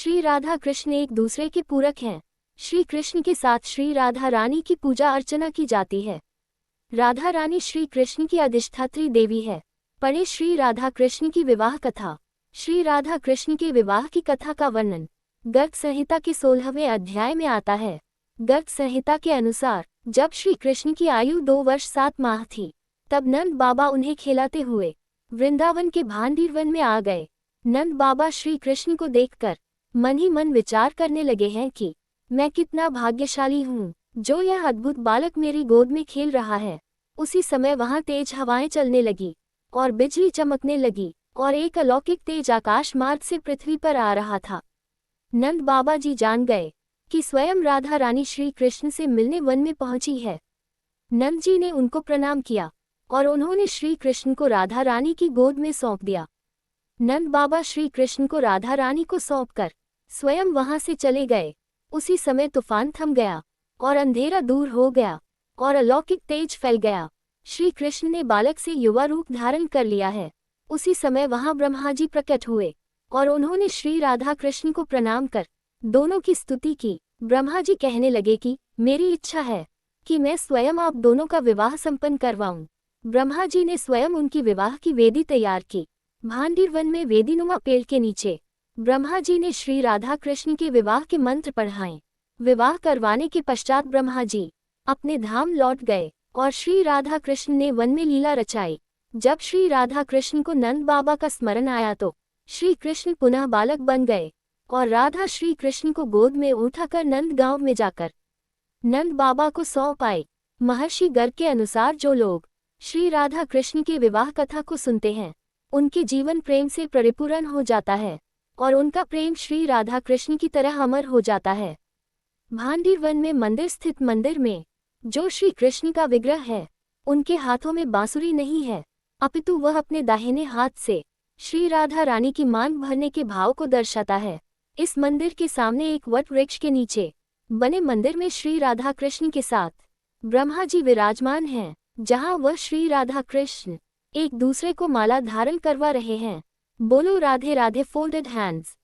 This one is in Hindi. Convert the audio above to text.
श्री राधा कृष्ण एक दूसरे के पूरक हैं। श्री कृष्ण के साथ श्री राधा रानी की पूजा अर्चना की जाती है। राधा रानी श्री कृष्ण की अधिष्ठात्री देवी है। पढ़े श्री राधा कृष्ण की विवाह कथा। श्री राधा कृष्ण के विवाह की कथा का वर्णन गर्ग संहिता के 16वें अध्याय में आता है। गर्ग संहिता के अनुसार जब श्री कृष्ण की आयु 2 वर्ष 7 माह थी, तब नंद बाबा उन्हें खिलाते हुए वृंदावन के भांडीर वन में आ गए। नंद बाबा श्री कृष्ण को देखकर मन ही मन विचार करने लगे हैं कि मैं कितना भाग्यशाली हूँ जो यह अद्भुत बालक मेरी गोद में खेल रहा है। उसी समय वहां तेज हवाएं चलने लगी और बिजली चमकने लगी और एक अलौकिक तेज आकाश मार्ग से पृथ्वी पर आ रहा था। नंद बाबा जी जान गए कि स्वयं राधा रानी श्री कृष्ण से मिलने वन में पहुंची है। नंद जी ने उनको प्रणाम किया और उन्होंने श्री कृष्ण को राधा रानी की गोद में सौंप दिया। नंद बाबा श्री कृष्ण को राधा रानी को सौंपकर स्वयं वहां से चले गए। उसी समय तूफान थम गया और अंधेरा दूर हो गया और अलौकिक तेज फैल गया। श्री कृष्ण ने बालक से युवा रूप धारण कर लिया है। उसी समय वहां ब्रह्मा जी प्रकट हुए और उन्होंने श्री राधा कृष्ण को प्रणाम कर दोनों की स्तुति की। ब्रह्मा जी कहने लगे कि मेरी इच्छा है कि मैं स्वयं आप दोनों का विवाह संपन्न करवाऊं। ब्रह्मा जी ने स्वयं उनकी विवाह की वेदी तैयार की। भांडीर वन में वेदीनुमा पेड़ के नीचे ब्रह्मा जी ने श्री राधा कृष्ण के विवाह के मंत्र पढ़ाए। विवाह करवाने के पश्चात ब्रह्मा जी अपने धाम लौट गए और श्री राधा कृष्ण ने वन में लीला रचाई। जब श्री राधा कृष्ण को नंद बाबा का स्मरण आया तो श्री कृष्ण पुनः बालक बन गए और राधा श्री कृष्ण को गोद में उठाकर नंद गांव में जाकर नंद बाबा को सौंप आए। महर्षि गर्ग के अनुसार जो लोग श्री राधा कृष्ण के विवाह कथा को सुनते हैं, उनके जीवन प्रेम से परिपूर्ण हो जाता है और उनका प्रेम श्री राधा कृष्ण की तरह अमर हो जाता है। भांडीर वन में मंदिर स्थित मंदिर में जो श्री कृष्ण का विग्रह है, उनके हाथों में बांसुरी नहीं है, अपितु वह अपने दाहिने हाथ से श्री राधा रानी की मांग भरने के भाव को दर्शाता है। इस मंदिर के सामने एक वट वृक्ष के नीचे बने मंदिर में श्री राधा कृष्ण के साथ ब्रह्मा जी विराजमान हैं, जहां वह श्री राधा कृष्ण एक दूसरे को माला धारण करवा रहे हैं। बोलो राधे राधे। Folded hands.